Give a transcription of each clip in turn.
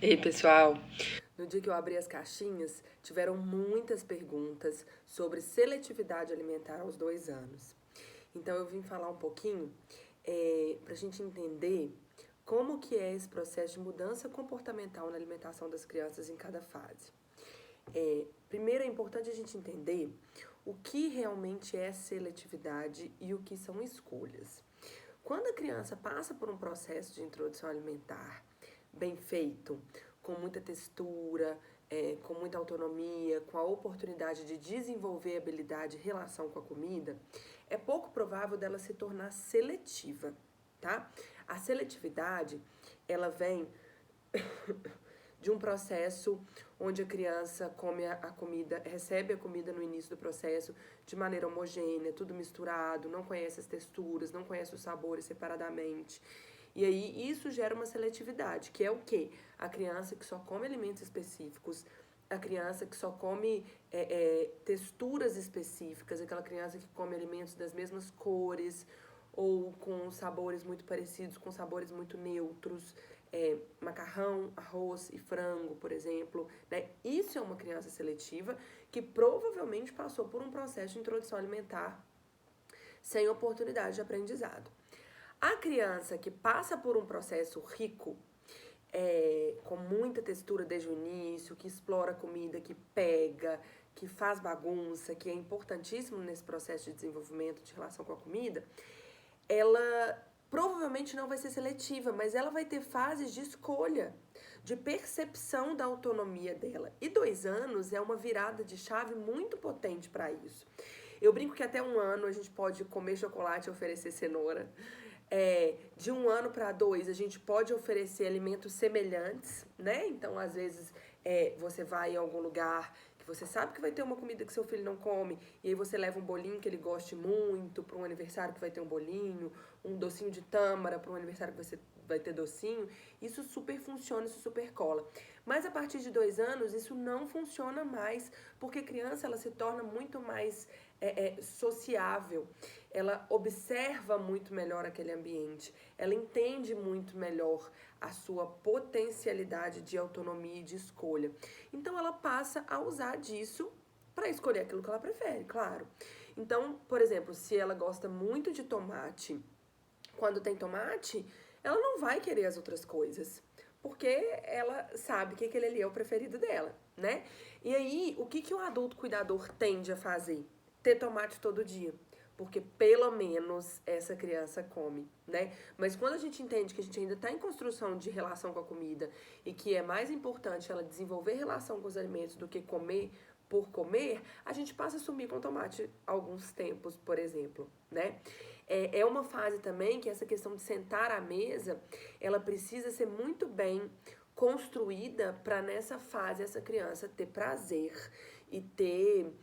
Ei, pessoal! No dia que eu abri as caixinhas, tiveram muitas perguntas sobre seletividade alimentar aos 2 anos. Então eu vim falar um pouquinho para a gente entender como que é esse processo de mudança comportamental na alimentação das crianças em cada fase. Primeiro é importante a gente entender o que realmente é seletividade e o que são escolhas. Quando a criança passa por um processo de introdução alimentar bem feito, com muita textura, com muita autonomia, com a oportunidade de desenvolver habilidade em relação com a comida, é pouco provável dela se tornar seletiva, tá? A seletividade, ela vem de um processo onde a criança come a comida, recebe a comida no início do processo de maneira homogênea, tudo misturado, não conhece as texturas, não conhece os sabores separadamente. E aí isso gera uma seletividade, que é o quê? A criança que só come alimentos específicos, a criança que só come texturas específicas, aquela criança que come alimentos das mesmas cores ou com sabores muito parecidos, com sabores muito neutros, macarrão, arroz e frango, por exemplo, né? Isso é uma criança seletiva que provavelmente passou por um processo de introdução alimentar sem oportunidade de aprendizado. A criança que passa por um processo rico, com muita textura desde o início, que explora a comida, que pega, que faz bagunça, que é importantíssimo nesse processo de desenvolvimento de relação com a comida, ela provavelmente não vai ser seletiva, mas ela vai ter fases de escolha, de percepção da autonomia dela. E 2 anos é uma virada de chave muito potente para isso. Eu brinco que até 1 ano a gente pode comer chocolate e oferecer cenoura. De 1 ano para 2, a gente pode oferecer alimentos semelhantes, né? Então, às vezes, você vai em algum lugar que você sabe que vai ter uma comida que seu filho não come, e aí você leva um bolinho que ele goste muito para um aniversário que vai ter um bolinho, um docinho de tâmara para um aniversário que você vai ter docinho. Isso super funciona, isso super cola. Mas a partir de 2 anos, isso não funciona mais, porque a criança ela se torna muito mais sociável, ela observa muito melhor aquele ambiente, ela entende muito melhor a sua potencialidade de autonomia e de escolha. Então ela passa a usar disso para escolher aquilo que ela prefere, claro. Então, por exemplo, se ela gosta muito de tomate, quando tem tomate, ela não vai querer as outras coisas, porque ela sabe que aquele ali é o preferido dela, né? E aí, o que o adulto cuidador tende a fazer? Ter tomate todo dia. Porque pelo menos essa criança come, né? Mas quando a gente entende que a gente ainda está em construção de relação com a comida e que é mais importante ela desenvolver relação com os alimentos do que comer por comer, a gente passa a sumir com tomate alguns tempos, por exemplo, né? É uma fase também que essa questão de sentar à mesa, ela precisa ser muito bem construída para nessa fase essa criança ter prazer e ter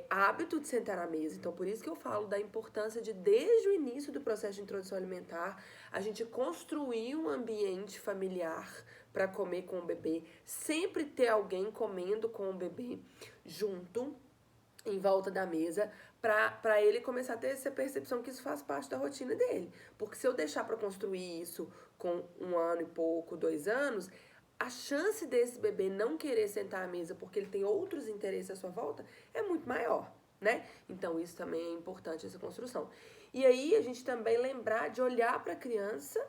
hábito de sentar à mesa. Então, por isso que eu falo da importância de, desde o início do processo de introdução alimentar, a gente construir um ambiente familiar para comer com o bebê, sempre ter alguém comendo com o bebê junto, em volta da mesa, para ele começar a ter essa percepção que isso faz parte da rotina dele. Porque se eu deixar para construir isso com 1 ano e pouco, 2 anos, a chance desse bebê não querer sentar à mesa porque ele tem outros interesses à sua volta é muito maior, né? Então isso também é importante, essa construção. E aí a gente também lembrar de olhar para a criança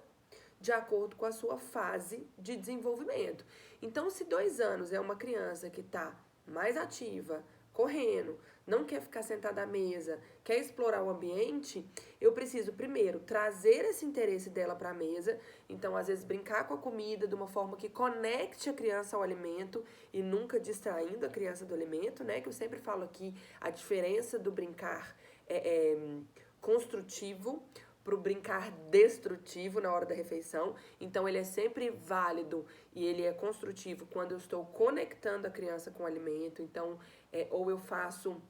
de acordo com a sua fase de desenvolvimento. Então, se 2 anos é uma criança que está mais ativa, correndo, não quer ficar sentada à mesa, quer explorar o ambiente, eu preciso primeiro trazer esse interesse dela para a mesa. Então, às vezes, brincar com a comida de uma forma que conecte a criança ao alimento e nunca distraindo a criança do alimento, né? Que eu sempre falo aqui a diferença do brincar construtivo para o brincar destrutivo na hora da refeição. Então, ele é sempre válido e ele é construtivo quando eu estou conectando a criança com o alimento. Então, ou eu faço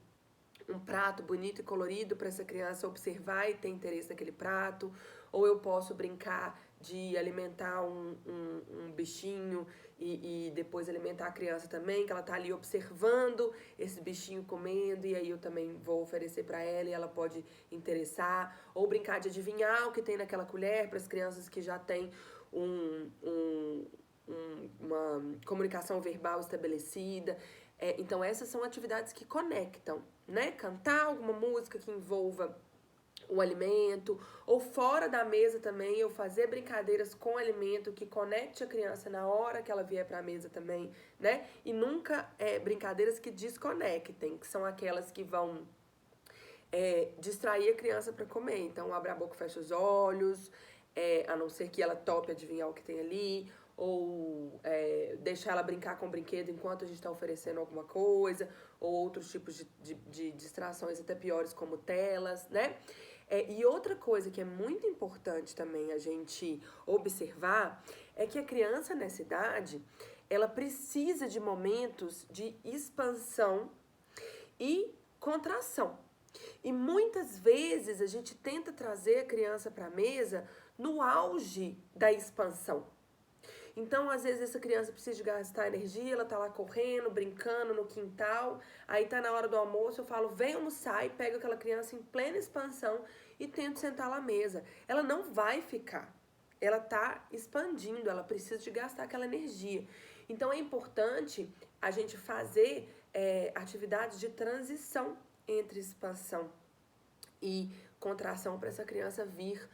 um prato bonito e colorido para essa criança observar e ter interesse naquele prato, ou eu posso brincar de alimentar um bichinho e depois alimentar a criança também, que ela tá ali observando esse bichinho comendo, e aí eu também vou oferecer para ela e ela pode interessar, ou brincar de adivinhar o que tem naquela colher para as crianças que já têm uma comunicação verbal estabelecida. Então, essas são atividades que conectam, né? Cantar alguma música que envolva o alimento, ou fora da mesa também, eu fazer brincadeiras com alimento que conecte a criança na hora que ela vier para a mesa também, né? E nunca brincadeiras que desconectem, que são aquelas que vão distrair a criança para comer. Então, abre a boca e fecha os olhos, a não ser que ela tope adivinhar o que tem ali, ou deixar ela brincar com o brinquedo enquanto a gente está oferecendo alguma coisa, ou outros tipos de distrações até piores, como telas, né? E outra coisa que é muito importante também a gente observar é que a criança nessa idade, ela precisa de momentos de expansão e contração. E muitas vezes a gente tenta trazer a criança para a mesa no auge da expansão. Então, às vezes, essa criança precisa de gastar energia, ela tá lá correndo, brincando no quintal, aí tá na hora do almoço, eu falo, vem almoçar, e pego aquela criança em plena expansão e tento sentar lá à mesa. Ela não vai ficar, ela tá expandindo, ela precisa de gastar aquela energia. Então, é importante a gente fazer atividades de transição entre expansão e contração para essa criança vir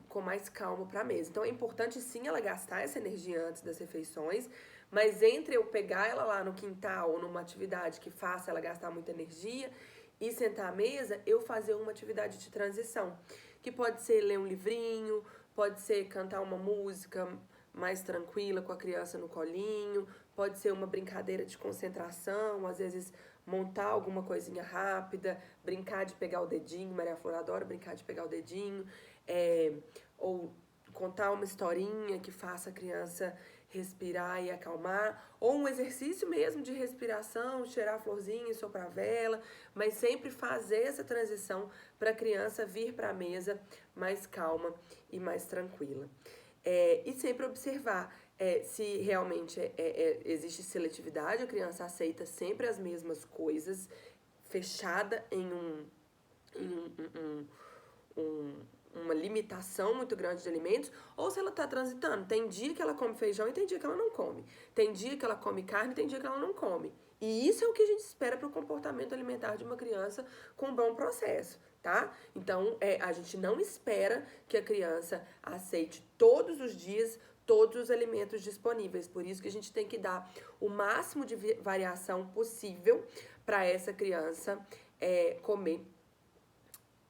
com mais calma para a mesa. Então é importante sim ela gastar essa energia antes das refeições, mas entre eu pegar ela lá no quintal ou numa atividade que faça ela gastar muita energia e sentar à mesa, eu fazer uma atividade de transição, que pode ser ler um livrinho, pode ser cantar uma música mais tranquila com a criança no colinho, pode ser uma brincadeira de concentração, às vezes montar alguma coisinha rápida, brincar de pegar o dedinho, Maria Flor adora brincar de pegar o dedinho, ou contar uma historinha que faça a criança respirar e acalmar, ou um exercício mesmo de respiração, cheirar a florzinha e soprar a vela, mas sempre fazer essa transição para a criança vir para a mesa mais calma e mais tranquila. E sempre observar se realmente existe seletividade, a criança aceita sempre as mesmas coisas, fechada em uma limitação muito grande de alimentos, ou se ela está transitando. Tem dia que ela come feijão e tem dia que ela não come. Tem dia que ela come carne e tem dia que ela não come. E isso é o que a gente espera para o comportamento alimentar de uma criança com um bom processo, tá? Então, a gente não espera que a criança aceite todos os dias todos os alimentos disponíveis. Por isso que a gente tem que dar o máximo de variação possível para essa criança comer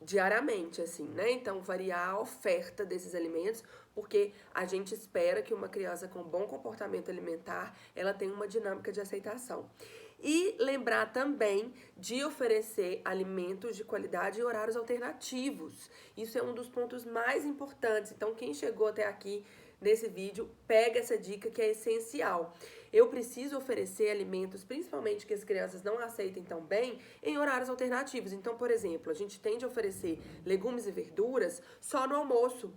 diariamente, assim, né? Então, variar a oferta desses alimentos, porque a gente espera que uma criança com bom comportamento alimentar, ela tenha uma dinâmica de aceitação. E lembrar também de oferecer alimentos de qualidade e horários alternativos. Isso é um dos pontos mais importantes. Então, quem chegou até aqui nesse vídeo, pega essa dica que é essencial. Eu preciso oferecer alimentos, principalmente que as crianças não aceitem tão bem, em horários alternativos. Então, por exemplo, a gente tende a oferecer legumes e verduras só no almoço.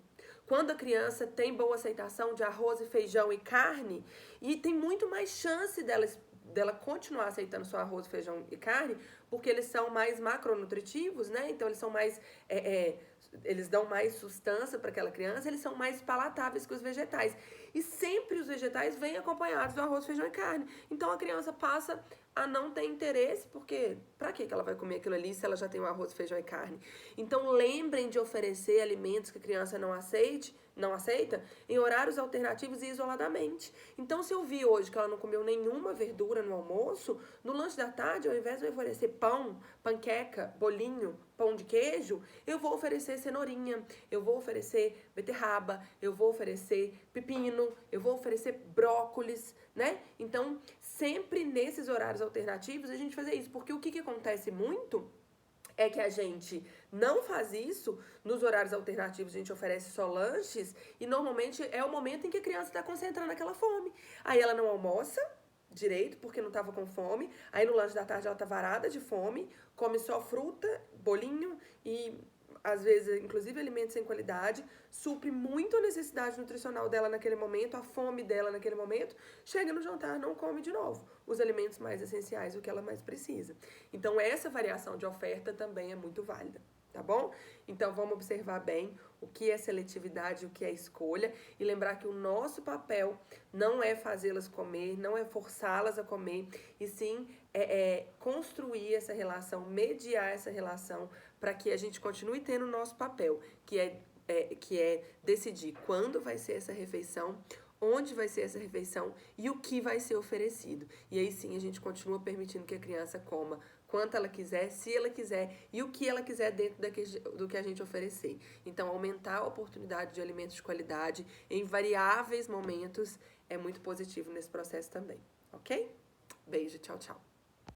Quando a criança tem boa aceitação de arroz e feijão e carne, e tem muito mais chance dela continuar aceitando só arroz, feijão e carne, porque eles são mais macronutritivos, né? Então, eles são mais... eles dão mais sustância para aquela criança, eles são mais palatáveis que os vegetais. E sempre os vegetais vêm acompanhados do arroz, feijão e carne. Então, a criança passa a não ter interesse, porque para que ela vai comer aquilo ali se ela já tem o arroz, feijão e carne? Então, lembrem de oferecer alimentos que a criança não aceita em horários alternativos e isoladamente. Então, se eu vi hoje que ela não comeu nenhuma verdura no almoço, no lanche da tarde, ao invés de eu oferecer pão, panqueca, bolinho, pão de queijo, eu vou oferecer cenourinha, eu vou oferecer beterraba, eu vou oferecer pepino, eu vou oferecer brócolis, né? Então, sempre nesses horários alternativos, a gente fazer isso. Porque o que acontece muito é que a gente não faz isso nos horários alternativos, a gente oferece só lanches e normalmente é o momento em que a criança está concentrando aquela fome. Aí ela não almoça direito porque não estava com fome, aí no lanche da tarde ela tá varada de fome, come só fruta, bolinho e às vezes inclusive alimentos sem qualidade, supre muito a necessidade nutricional dela naquele momento, a fome dela naquele momento, chega no jantar, não come de novo os alimentos mais essenciais, o que ela mais precisa. Então essa variação de oferta também é muito válida, tá bom? Então, vamos observar bem o que é seletividade, o que é escolha, e lembrar que o nosso papel não é fazê-las comer, não é forçá-las a comer, e sim construir essa relação, mediar essa relação, para que a gente continue tendo o nosso papel, que é decidir quando vai ser essa refeição, onde vai ser essa refeição e o que vai ser oferecido. E aí sim a gente continua permitindo que a criança coma quanto ela quiser, se ela quiser e o que ela quiser dentro do que a gente oferecer. Então, aumentar a oportunidade de alimentos de qualidade em variáveis momentos é muito positivo nesse processo também, ok? Beijo, tchau, tchau.